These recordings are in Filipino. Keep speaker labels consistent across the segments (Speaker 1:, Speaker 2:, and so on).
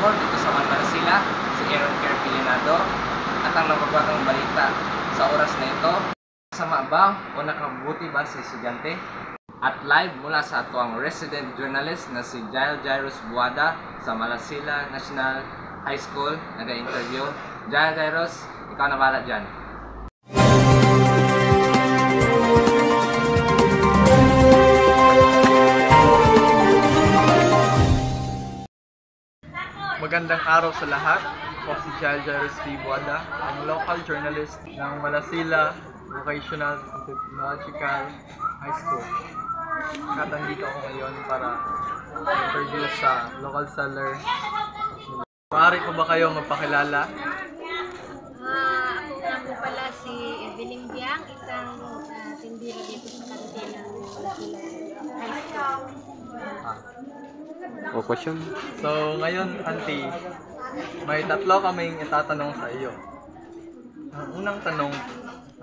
Speaker 1: mo dito sa Mandarasila, si Aaron Kerr Pilinado, at ang nabagbatang balita sa oras na ito. Sama ba o nakabuti ba sa estudyante? At live mula sa atuang resident journalist na si Jael Jairus Buada sa Malasila National High School, nag-interview. Jael Jairus, ikaw na bahala dyan.
Speaker 2: Magandang araw sa lahat. Ako si Jael Jairus Buada, ang local journalist ng Malasila Vocational and Technological High School. At nandito ako ngayon para interview sa local seller. Maaari ko ba kayo magpakilala?
Speaker 3: Ako nga po pala si Evelyn Biang, isang tindira dito sa kantina ng Malasila High School.
Speaker 1: O question?
Speaker 2: So ngayon, auntie, may tatlo kaming itatanong sa iyo. Ang unang tanong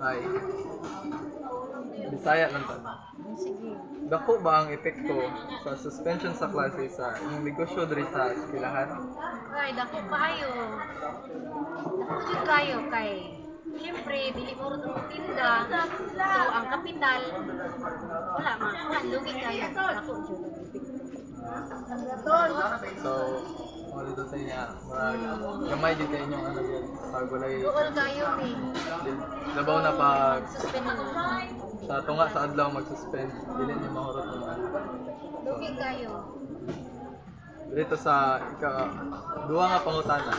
Speaker 2: ay Bisaya lang tanong.
Speaker 3: Sige.
Speaker 2: Dako ba ang epekto sa suspension sa klase sa inyong negosyo diri sa eskwelahan?
Speaker 3: Ay, dako kayo. Dako kayo kay siyempre, dili mo rin ang tinda. So, ang kapital, wala man. Lugi kayo. Dako,
Speaker 2: So, mga dito sa inyo, gamay dito inyong ano yan, pagulay.
Speaker 3: Duol kayo, eh.
Speaker 2: Labaw na pag
Speaker 3: Suspend na.
Speaker 2: sa tunga sa adlaw mag-suspend, dili niyo mahurot ng ano.
Speaker 3: Lugi kayo.
Speaker 2: Dito sa duwa nga pangutana.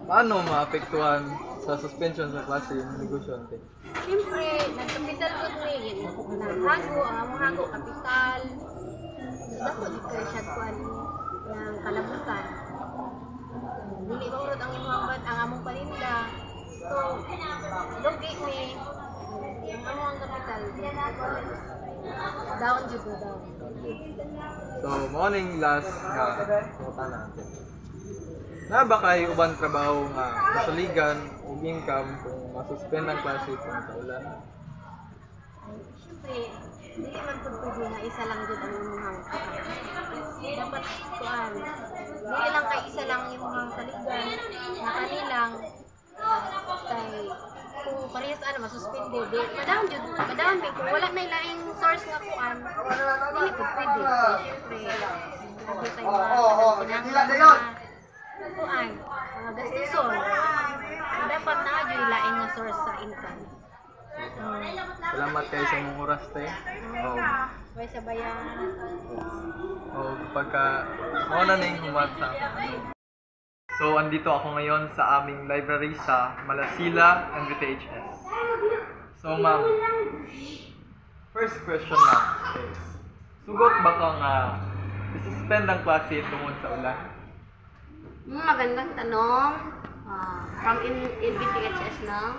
Speaker 2: Paano maapektuhan sa suspension sa klase yung negosyante?
Speaker 3: Siyempre, nagkapital ko rin. Naghago, ang hago, kapital. Dako, di kayo siya kuhan ng kalabutan. Dili ba urot ang imong ang among paninda. So, lugi ni ang among kapital. Down jud go down.
Speaker 2: So, morning last nga pangutana natin. Na ba kay uban trabaho nga masaligan ug income kung masuspend ang klase kung sa ulan?
Speaker 3: Siyempre, dili man po pwede nga isa lang jud ang imong dapat kuan. Dili lang kay isa lang yung mga saligan na kanilang kay kung parehas ano masuspende di madam jud madam kung wala na ilaing source nga kuan dili po pwede siyempre hindi tayo kinahanglan kuan gastuson dapat na jud ilaing nga source sa income.
Speaker 2: Salamat kayo sa mong oras te.
Speaker 3: May sabayan.
Speaker 2: Pagka mo na ning humat sa ano. So, andito ako ngayon sa aming library sa Malasila MVTHS. So, ma'am, first question ma'am is, sugot ba ka nga isuspend ang klase tungod sa ulan?
Speaker 3: Magandang tanong. From MVTHS na.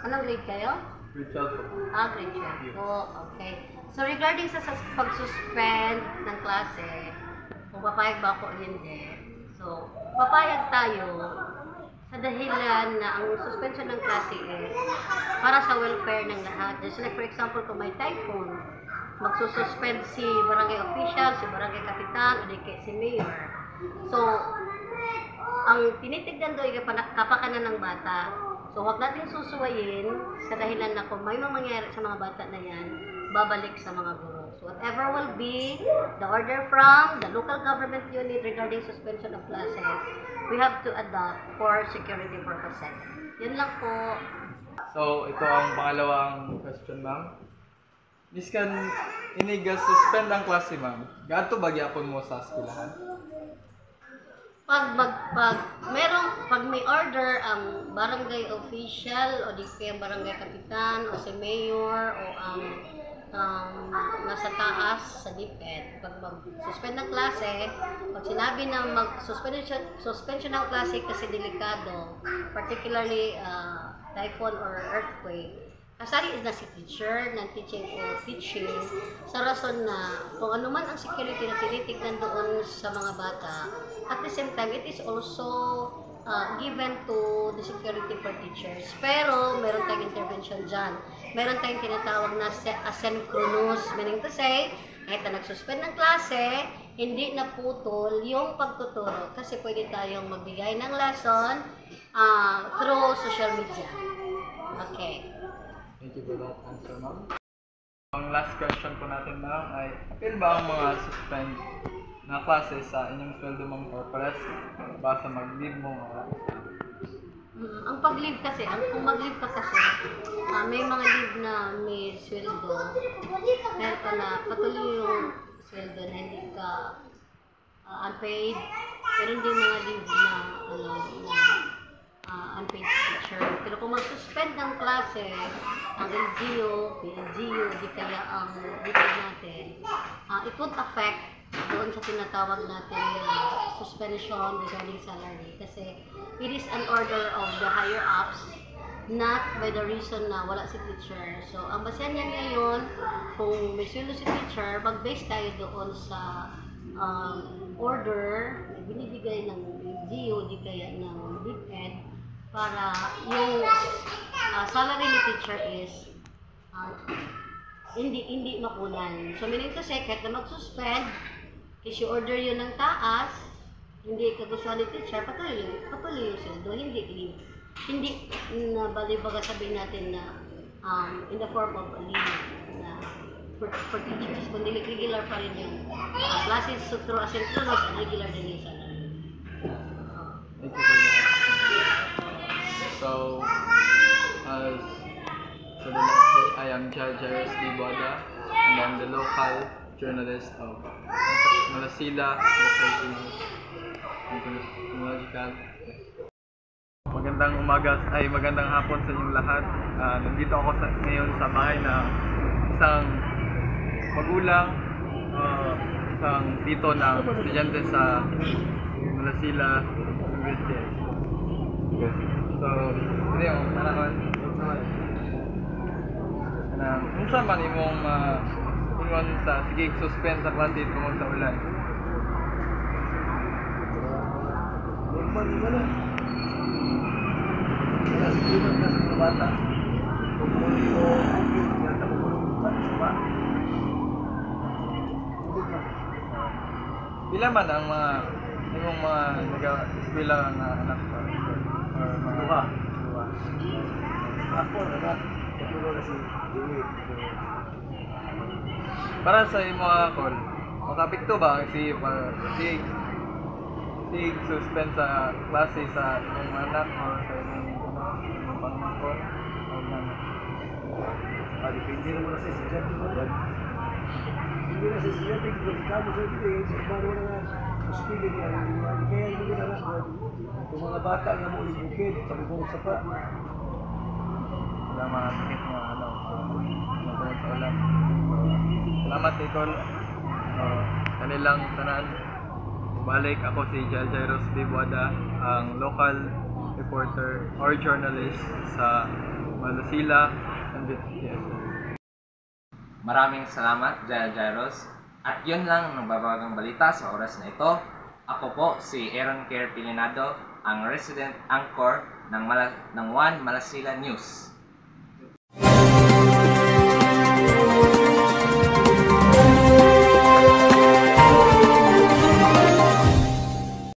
Speaker 3: Anong grade kayo?
Speaker 2: Grade 12 po.
Speaker 3: Grade 12. So, okay. So, regarding sa pag-suspend ng klase, kung papayag ba ako o hindi, so, papayag tayo sa dahilan na ang suspension ng klase is para sa welfare ng lahat. Just like for example, kung may typhoon, magsususpend si barangay official, si barangay kapitan, o di kaya si mayor. So, ang tinitignan doon ay kapakanan ng bata. So, huwag natin susuwayin sa dahilan na kung may mangyayari sa mga bata na yan, babalik sa mga guro. So, whatever will be the order from the local government unit regarding suspension of classes, we have to adopt for security purposes. Yun lang po.
Speaker 2: So, ito ang pangalawang question, ma'am. Miskan iniga-suspend ang klase, ma'am. Gato ba gyapon mo sa eskwelahan?
Speaker 3: Pag may order ang barangay official o di kaya barangay kapitan o si mayor o ang nasa taas sa DepEd, pag mag-suspend ng klase, pag sinabi na suspension ng klase kasi delikado, particularly typhoon or earthquake, kasali is na si teacher ng teaching sa rason na kung ano man ang security na tinitignan doon sa mga bata, at the same time it is also given to the security for teachers. Pero meron tayong intervention dyan. Meron tayong tinatawag na asynchronous, meaning to say, kahit na nag-suspend ng klase, hindi naputol yung pagtuturo kasi pwede tayong magbigay ng lesson through social media. Okay.
Speaker 2: Thank you for that answer, ma'am. Ang last question po natin, ma'am, ay appeal ba ang mga suspend na klase sa inyong sweldo, ma'am, or pares ba sa mag-leave mo?
Speaker 3: Ang pag-leave kasi, kung mag-leave ka kasi, may mga leave na may sweldo, meron ka na patuloy yung sweldo na hindi ka unpaid, pero hindi mga leave na unpaid teacher. Pero kung mag-suspend ng klase, ang LGU, PLGU, di kaya ang dito natin, it won't affect doon sa tinatawag natin suspension regarding salary kasi it is an order of the higher ups, not by the reason na wala si teacher. So, ang basehan niya ngayon, kung may sweldo si teacher, mag-base tayo doon sa order na binibigay ng LGU, di kaya ng DepEd, para yung salary ni teacher is hindi makunan. So, meaning to say, kahit na mag-suspend, kasi order yun ng taas, hindi kagustuhan ni teacher, patuloy yung sweldo, hindi leave. Hindi na balibaga sabihin natin na in the form of a leave na for teachers, kundi regular pa rin yung classes through asynchronous and regular din yung salary.
Speaker 2: Thank you for that. So, as for the next day, I am Jairus Dibuada, and I'm the local journalist of Malasila Vocational and Technological. Magandang hapon sa inyong lahat. Nandito ako ngayon sa bahay na isang magulang, isang tito na estudyante sa Malasila University. So, ito yung panahon. Unsa man imong ingon sa sige suspend sa klase tungod sa ulan? Pila man ang imong mga nag-eskwela nga anak ko? Duha. Ako na para sa mga call, makapikto ba ang si suspend sa klase sa imong anak o sa imong pangangkon o
Speaker 4: depende naman na sa estudyante mo yan. Hindi na sa estudyante, kung kamo sa estudyante, bago na nga hospital niya. Kaya hindi na lang kung mga bata nga mo uling bukid, sabi ko sa pa.
Speaker 2: wala mga sakit nga tungod sa ulan. Salamat Nicole. Kanilang tanan. Balik ako si Jairus Dibuada, ang local reporter or journalist sa Malasila and BTS.
Speaker 1: Maraming salamat, Jairus. At yun lang ang babagang balita sa oras na ito. Ako po si Aaron Kerr Pilinado, ang resident anchor ng One Malasila News.